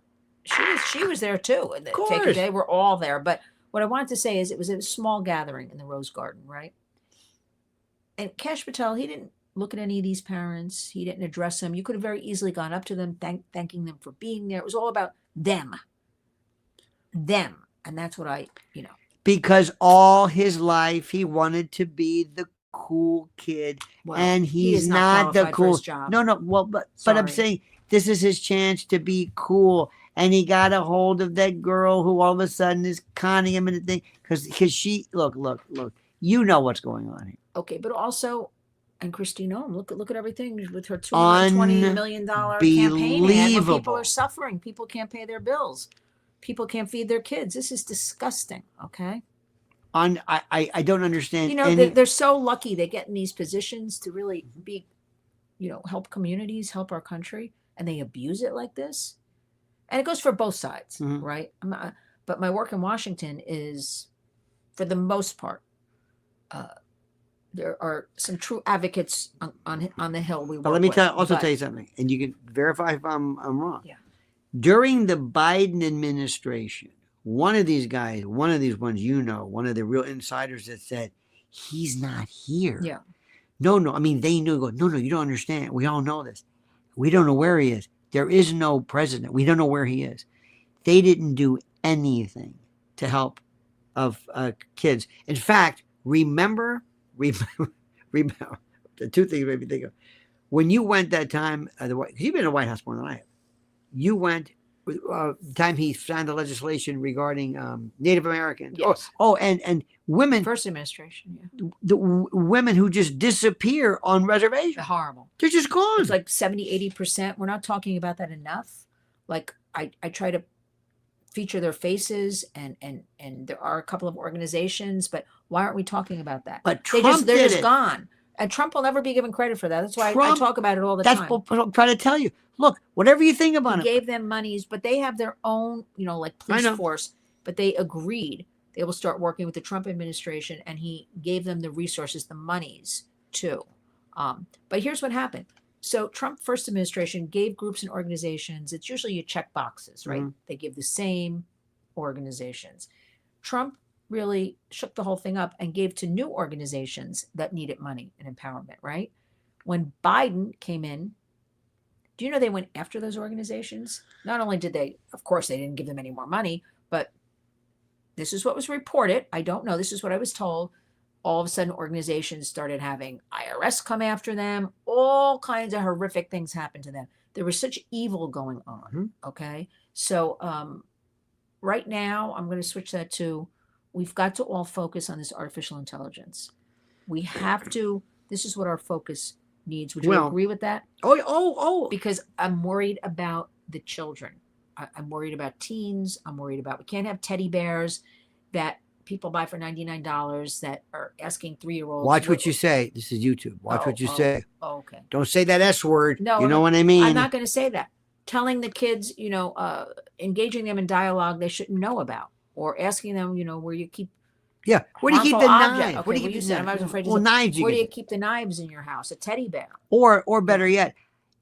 She was there too. Of course. They were all there. But what I wanted to say is it was a small gathering in the Rose Garden, right? And Kash Patel, he didn't look at any of these parents. He didn't address them. You could have very easily gone up to them, thanking them for being there. It was all about them. Them. And that's what Because all his life he wanted to be the cool kid. Well, and he's not the cool. No. Well, but I'm saying this is his chance to be cool. And he got a hold of that girl who all of a sudden is conning him into thing. Because she, look. You know what's going on here. Okay, but also, and Christine Noam, look at everything with her $220 million campaign ad. When people are suffering, people can't pay their bills, people can't feed their kids. This is disgusting. Okay. I don't understand. They're so lucky they get in these positions to really be, help communities, help our country, and they abuse it like this. And it goes for both sides, right? But my work in Washington is, for the most part, there are some true advocates on the Hill. But let me tell you something, and you can verify if I'm wrong. Yeah. During the Biden administration, one of these guys, one of these ones, one of the real insiders that said, he's not here. Yeah. No. I mean, they knew. No, you don't understand. We all know this. We don't know where he is. There is no president. We don't know where he is. They didn't do anything to help of kids. In fact, remember the two things made me think of. When you went that time, you've been in the White House more than I have. You went the time he signed the legislation regarding Native Americans. Yes. And women. First administration, yeah. The women who just disappear on reservations. They're horrible. They're just gone. It's like 70-80%. We're not talking about that enough. Like I try to feature their faces and there are a couple of organizations, but why aren't we talking about that? But Trump they're just gone. And Trump will never be given credit for that. That's why I talk about it all the time. That's what I'm trying to tell you. Look, whatever you think about it. He gave them monies, but they have their own, like police force, but they agreed they will start working with the Trump administration, and he gave them the resources, the monies too. But here's what happened. So Trump first administration gave groups and organizations, it's usually you check boxes, right? Mm-hmm. They give the same organizations. Trump really shook the whole thing up and gave to new organizations that needed money and empowerment, right? When Biden came in, do you know they went after those organizations? Not only did they, of course, they didn't give them any more money, but this is what was reported. I don't know. This is what I was told. All of a sudden, organizations started having IRS come after them. All kinds of horrific things happened to them. There was such evil going on, mm-hmm. Okay? So right now, I'm going to switch that to, we've got to all focus on this artificial intelligence. We have to, this is what our focus needs. Would you agree with that? Oh. Because I'm worried about the children. I'm worried about teens. I'm worried about, we can't have teddy bears that people buy for $99 that are asking 3-year-olds. Watch what you say. This is YouTube. Watch what you say. Okay. Don't say that S word. No, you know what I mean? I'm not going to say that. Telling the kids, engaging them in dialogue they shouldn't know about, or asking them, where you keep. Yeah. Where do you keep the knife? Okay, where do you keep the knife? I was afraid to say, knives. Where do you keep the knives in your house? A teddy bear. Or better yet,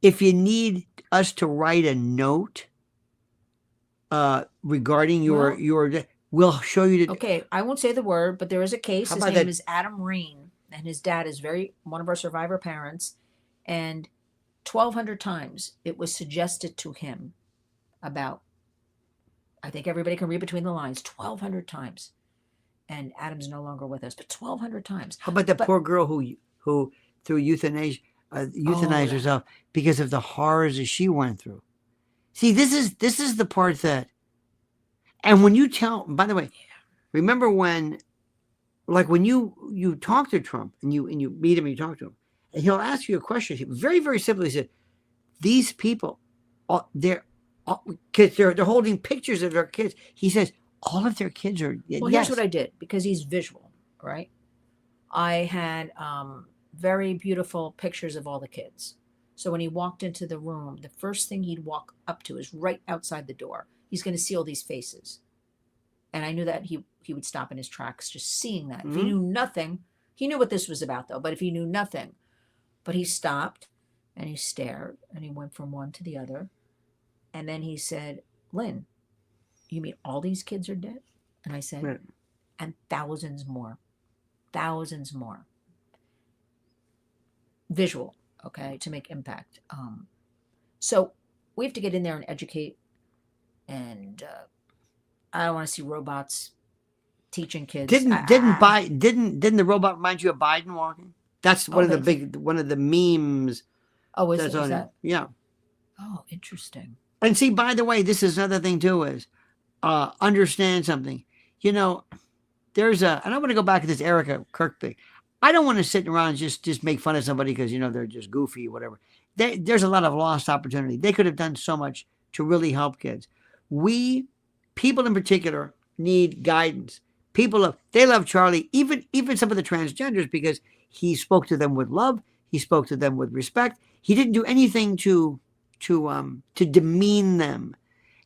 if you need us to write a note regarding your we'll show you. Okay, I won't say the word, but there is a case. His name is Adam Reen, and his dad is one of our survivor parents, and 1,200 times it was suggested to him about, I think everybody can read between the lines, 1,200 times. and Adam's no longer with us, but 1,200 times. How about the poor girl who through euthanized herself because of the horrors that she went through? See, this is the part that, and when you tell, by the way, remember when, like when you talk to Trump and you meet him and you talk to him, and he'll ask you a question. He very, very simply said, these people, they're holding pictures of their kids. He says all of their kids are. Well, here's what I did, because he's visual, right? I had very beautiful pictures of all the kids. So when he walked into the room, the first thing he'd walk up to is right outside the door. He's going to see all these faces. And I knew that he would stop in his tracks just seeing that. If he knew nothing, he knew what this was about, though. But if he knew nothing, but he stopped and he stared and he went from one to the other. And then he said, Lynn, you mean all these kids are dead? And I said, Right. And thousands more. Thousands more. Visual, okay, to make impact. So we have to get in there and educate. And I don't want to see robots teaching kids. Didn't the robot remind you of Biden walking? That's one of the memes. Oh, is that? Yeah. Oh, interesting. And see, by the way, this is another thing too, is understand something. You know, and I want to go back to this Erika Kirk thing. I don't want to sit around and just make fun of somebody because, they're just goofy or whatever. There's a lot of lost opportunity. They could have done so much to really help kids. People in particular, need guidance. They love Charlie, even some of the transgenders, because he spoke to them with love. He spoke to them with respect. He didn't do anything to demean them,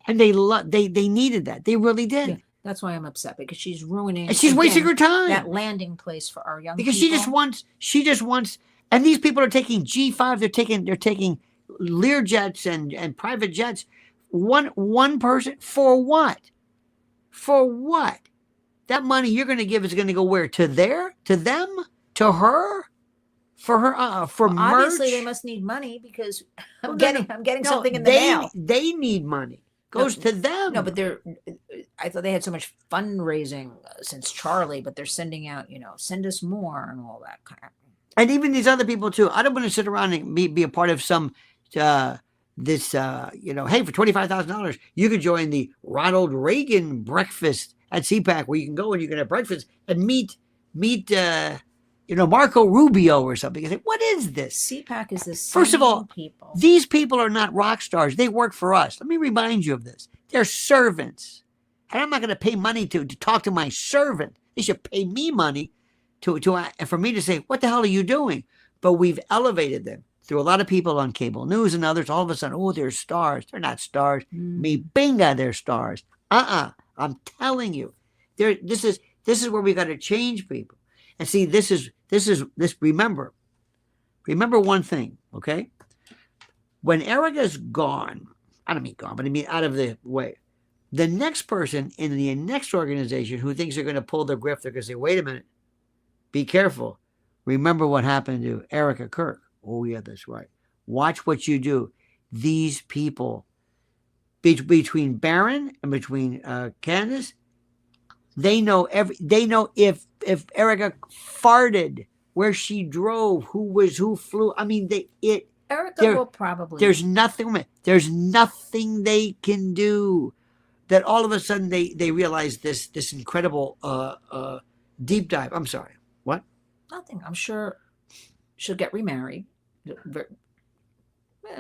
and they needed that. They really did. Yeah, that's why I'm upset, because she's ruining. And she's wasting her time. That landing place for our young because people. she just wants. And these people are taking G5. They're taking Learjets and private jets. One person for what? For what? That money you're going to give is going to go where? To them? To her? For her? For merch? Obviously, they must need money, because I'm getting something in the mail. They need money. Goes to them. No, but I thought they had so much fundraising since Charlie, but they're sending out, send us more and all that kind of. And even these other people too. I don't want to sit around and be a part of some hey, for $25,000 you could join the Ronald Reagan breakfast at CPAC, where you can go and you can have breakfast and meet Marco Rubio or something. I say, what is this? CPAC is the First of all, people. These people are not rock stars. They work for us. Let me remind you of this. They're servants. And I'm not going to pay money to talk to my servant. They should pay me money for me to say, what the hell are you doing? But we've elevated them through a lot of people on cable news and others. All of a sudden, they're stars. They're not stars. Me binga, they're stars. I'm telling you, this is where we got to change people. And see, this. Remember one thing, okay? When Erika's gone, I don't mean gone, but I mean out of the way. The next person in the next organization who thinks they're going to pull their grift, they're going to say, "Wait a minute, be careful. Remember what happened to Erika Kirk." Oh yeah, that's right. Watch what you do. These people, between Barron and between Candace, they know if Erika farted, where she drove, who flew. I mean, Erika will probably. There's nothing they can do. That all of a sudden they realize this incredible deep dive. I'm sorry. What? Nothing. I'm sure she'll get remarried.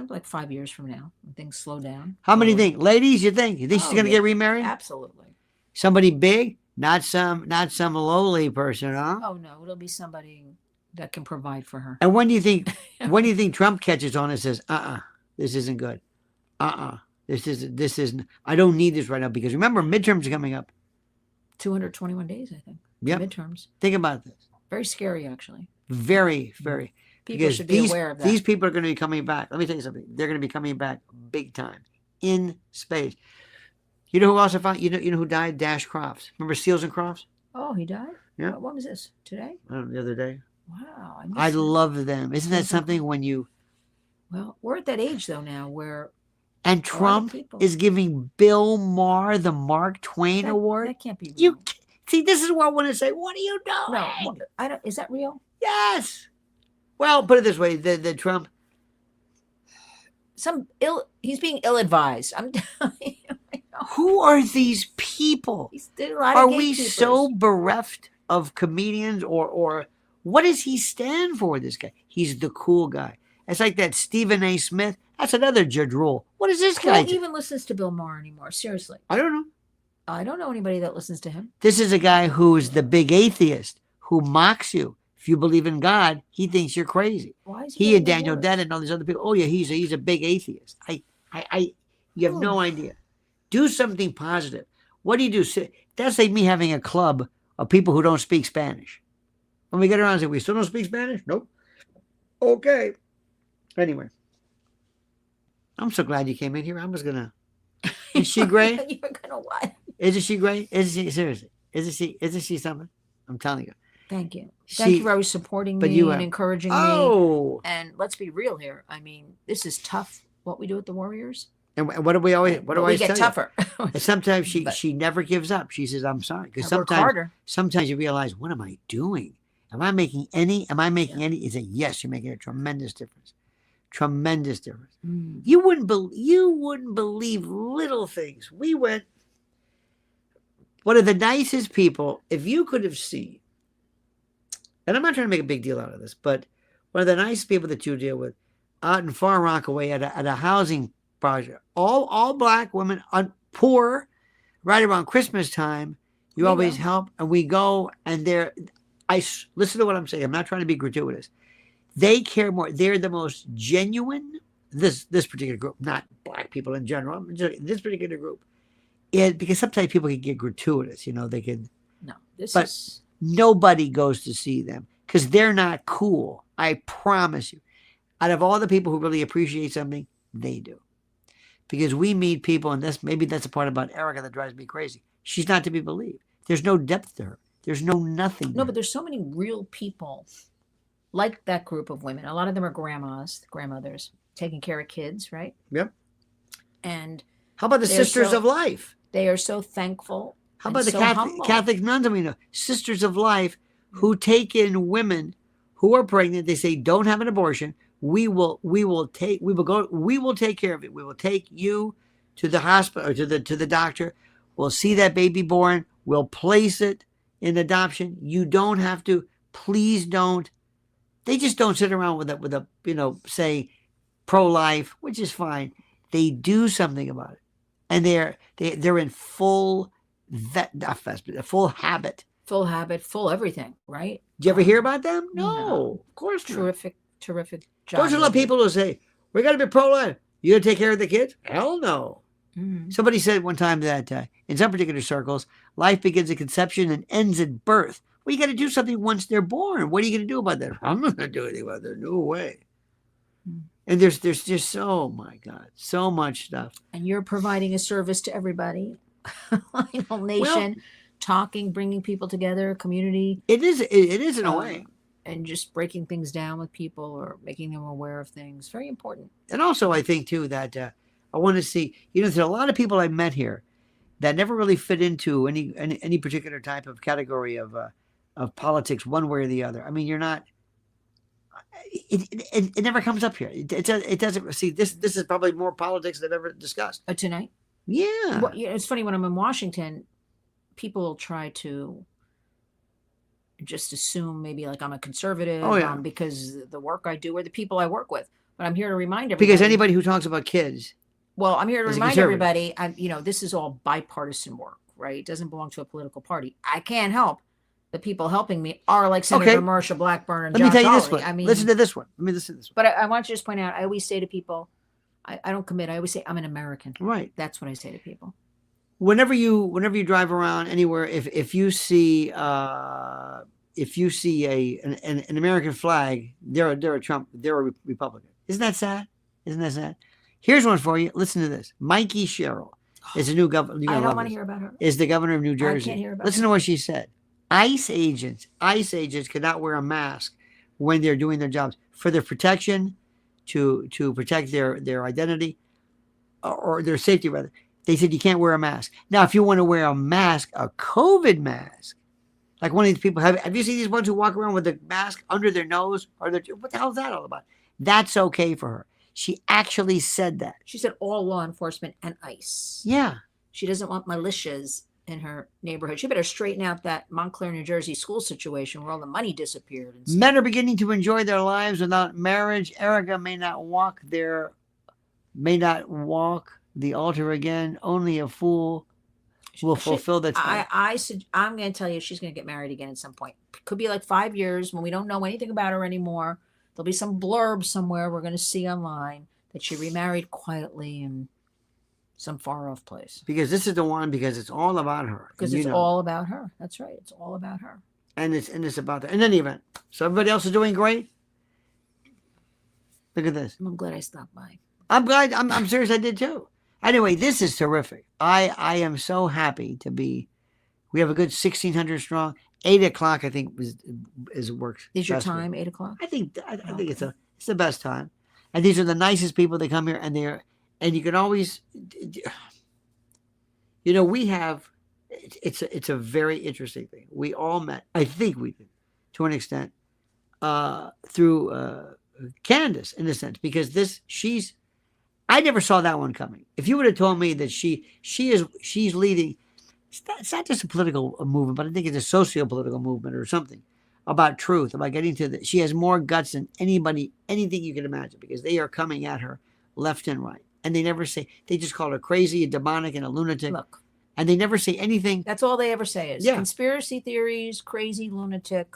Like 5 years from now, when things slow down. How many think, ladies? You think she's going to get remarried? Absolutely. Somebody big, not some lowly person, huh? Oh no, it'll be somebody that can provide for her. And when do you think? When do you think Trump catches on and says, this isn't good. This isn't. I don't need this right now, because remember, midterms are coming up. 221 days, I think. Yep. Midterms. Think about this. Very scary, actually. Very, very. People should be aware of that. These people are going to be coming back. Let me tell you something. They're going to be coming back big time in space. You know who else I found? You know who died? Dash Crofts. Remember Seals and Crofts? Oh, he died? Yeah. What was this? Today? I don't know, the other day. Wow. I love them. Isn't that something when you... Well, we're at that age, though, now, where... And Trump is giving Bill Maher the Mark Twain Award. That can't be real. See, this is what I want to say. What are you doing? No, I don't. Is that real? Yes. Well, put it this way: the Trump. He's being ill-advised. I'm telling you. Who are these people? He's did a lot Are of we gatekeepers. so bereft of comedians, or what does he stand for? This guy, he's the cool guy. It's like that Stephen A. Smith. That's another Judge Rule. What is this guy? Who even listens to Bill Maher anymore? Seriously, I don't know. I don't know anybody that listens to him. This is a guy who's the big atheist who mocks you. If you believe in God, he thinks you're crazy. Why is He and getting Daniel worse? Dennett and all these other people. Oh yeah, he's a big atheist. You have no idea. Do something positive. What do you do? That's like me having a club of people who don't speak Spanish. When we get around and say, we still don't speak Spanish? Nope. Okay. Anyway. I'm so glad you came in here. I was gonna. Is she great? You were gonna what? Isn't she great? Isn't she seriously? Isn't she something? I'm telling you. Thank you. Thank you for always supporting me and encouraging me. Oh. And let's be real here. I mean, this is tough. What we do with the Warriors. And what do we always? What do I get tougher? And sometimes she never gives up. She says, "I'm sorry," because sometimes you realize, what am I doing? Am I making any? You say, yes, you're making a tremendous difference. Tremendous difference. Mm. You wouldn't believe little things. We went. One of the nicest people, if you could have seen, and I'm not trying to make a big deal out of this, but one of the nicest people that you deal with out in Far Rockaway at a housing project, all black women, poor, right around Christmas time, you always help, and we go, and listen to what I'm saying. I'm not trying to be gratuitous. They care more. They're the most genuine, this particular group, not black people in general, this particular group. Because sometimes people can get gratuitous, they can. No, nobody goes to see them because they're not cool. I promise you. Out of all the people who really appreciate something, they do. Because we meet people, and maybe that's a part about Erika that drives me crazy. She's not to be believed. There's no depth to her. There's nothing. No, but there's so many real people like that group of women. A lot of them are grandmothers, taking care of kids, right? Yep. And how about the Sisters of Life? They are so thankful. How about the Catholic nuns? I mean, Sisters of Life who take in women who are pregnant. They say, don't have an abortion. We will take care of it. We will take you to the hospital or to the doctor. We'll see that baby born. We'll place it in adoption. You don't have to. Please don't. They just don't sit around with a say pro-life, which is fine. They do something about it, and they're in full habit. Full habit, full everything, right? Did you ever hear about them? No, of course not. Terrific job. Don't you love people who say, we got to be pro-life? You got to take care of the kids? Hell no. Mm-hmm. Somebody said one time that in some particular circles, life begins at conception and ends at birth. Well, you got to do something once they're born. What are you going to do about that? I'm not going to do anything about that. No way. Mm-hmm. And there's just, oh my God, so much stuff. And you're providing a service to everybody. Lionel Nation, talking, bringing people together, community. It is in a way. And just breaking things down with people or making them aware of things. Very important. And also, I think, too, that I want to see, there's a lot of people I met here that never really fit into any particular type of category of politics one way or the other. I mean, you're not, it never comes up here. It doesn't, see, this is probably more politics than I've ever discussed. Tonight? Yeah. Well, it's funny, when I'm in Washington, people try to just assume maybe like I'm a conservative because the work I do or the people I work with. But I'm here to remind everybody. Because anybody who talks about kids. Well, I'm here to remind everybody, this is all bipartisan work, right? It doesn't belong to a political party. I can't help. The people helping me are like Senator Marsha Blackburn and Josh Let me tell you this Hawley. one. I mean, listen to this one. Listen to this one. But I want you to just point out, I always say to people, I don't commit. I always say I'm an American. Right. That's what I say to people. Whenever you drive around anywhere, if you see an American flag, they're a Trump, they're a Republican. Isn't that sad? Here's one for you. Listen to this. Mikey Sherrill is a new governor. I don't want to hear about her. Is the governor of New Jersey. I can't hear about Listen to what she said. ICE agents cannot wear a mask when they're doing their jobs for their protection, to protect their identity or their safety rather. They said you can't wear a mask. Now, if you want to wear a mask, a COVID mask, Like one of these people, have you seen these ones who walk around with the mask under their nose? What the hell is that all about? That's okay for her. She actually said that. She said all law enforcement and ICE. Yeah. She doesn't want militias in her neighborhood. She better straighten out that Montclair, New Jersey school situation where all the money disappeared. And Men are beginning to enjoy their lives without marriage. Erica may not walk the altar again. Only a fool will fulfill the time. I'm going to tell you, she's going to get married again at some point. Could be like 5 years when we don't know anything about her anymore. There'll be some blurb somewhere we're going to see online that she remarried quietly in some far off place. Because this is the one, because it's all about her. Because it's all about her. That's right. It's all about her. And it's about that. In any event, so everybody else is doing great. Look at this. I'm glad I stopped by. I'm glad. I'm serious. I did too. Anyway, this is terrific. I am so happy to be. We have a good 1,600 strong. 8 o'clock, I think, works. Is your time 8 o'clock? I think it's the best time. And these are the nicest people that come here, and you can always, we have. It's a very interesting thing. We all met. I think we did, to an extent, through Candace, in a sense, because I never saw that one coming. If you would have told me that she's leading. It's not just a political movement, but I think it's a socio-political movement or something about truth, about getting to she has more guts than anything you can imagine, because they are coming at her left and right. And they just call her crazy, a demonic, and a lunatic. Look. And they never say anything. That's all they ever say is conspiracy theories, crazy, lunatic.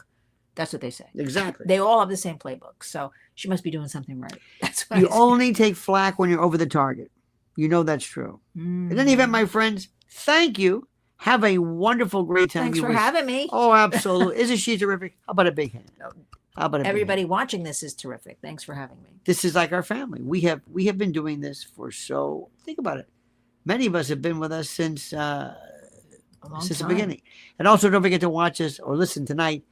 That's what they say. Exactly. They all have the same playbook. So she must be doing something right. That's what you only take flack when you're over the target. You know that's true. In any event, my friends, thank you. Have a wonderful, great time. Thanks for having me. Oh, absolutely. Isn't she terrific? How about a big hand? How about everybody watching this is terrific. Thanks for having me. This is like our family. We have been doing this think about it. Many of us have been with us since the beginning. And also don't forget to watch us or listen tonight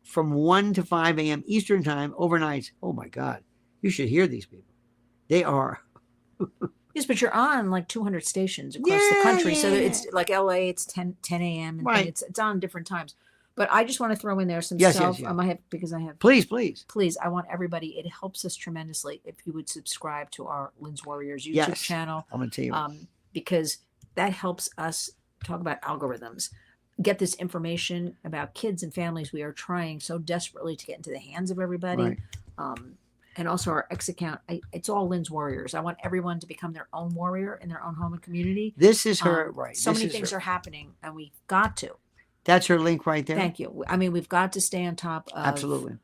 from 1 to 5 a.m. Eastern time, overnight. Oh my God. You should hear these people. They are. Yes, but you're on like 200 stations across the country. So it's like LA, it's 10 a.m. and right. It's on different times. But I just want to throw in there some yes. because I have. Please. I want everybody. It helps us tremendously if you would subscribe to our Lynn's Warriors YouTube channel. I'm going to tell you. Because that helps us talk about algorithms, get this information about kids and families we are trying so desperately to get into the hands of everybody. Right. And also our X account, it's all Lynn's Warriors. I want everyone to become their own warrior in their own home and community. This is her, right. So many things are happening, and we've got to. That's her link right there. Thank you. I mean, we've got to stay on top of absolutely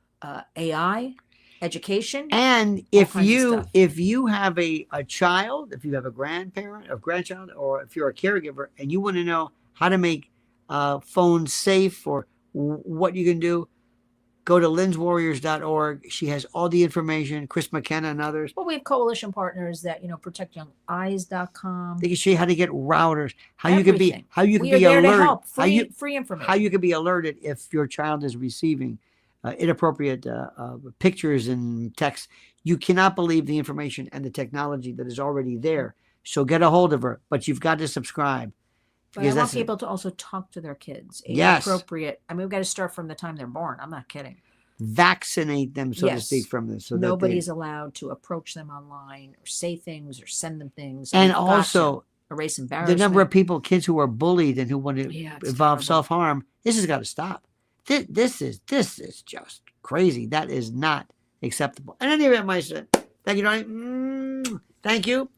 AI, education. And if you have a child, if you have a grandchild, or if you're a caregiver and you want to know how to make phones safe or what you can do, go to lynswarriors.org. She has all the information, Chris McKenna and others. Well, we have coalition partners that, protectyoungeyes.com. They can show you how to get routers, how everything. you can be alerted, free information. how you can be alerted if your child is receiving inappropriate pictures and text. You cannot believe the information and the technology that is already there. So get a hold of her, but you've got to subscribe. But I want people to also talk to their kids. Appropriate. I mean, we've got to start from the time they're born. I'm not kidding. Vaccinate them, so to speak, from this. So nobody's allowed to approach them online or say things or send them things. And also erase embarrassment. The number of kids who are bullied and who want to involve self-harm. This has got to stop. This is just crazy. That is not acceptable. And anyway, my son, thank you, Donnie. Thank you.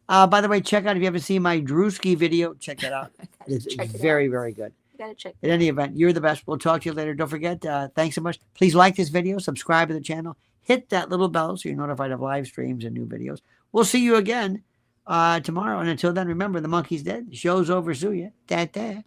By the way, check out, if you haven't seen my Drewski video, check that out. It's very, very good. You gotta check In any event, you're the best. We'll talk to you later. Don't forget, thanks so much. Please like this video, subscribe to the channel, hit that little bell so you're notified of live streams and new videos. We'll see you again tomorrow. And until then, remember, the monkey's dead. The show's over. See ya. Da-da.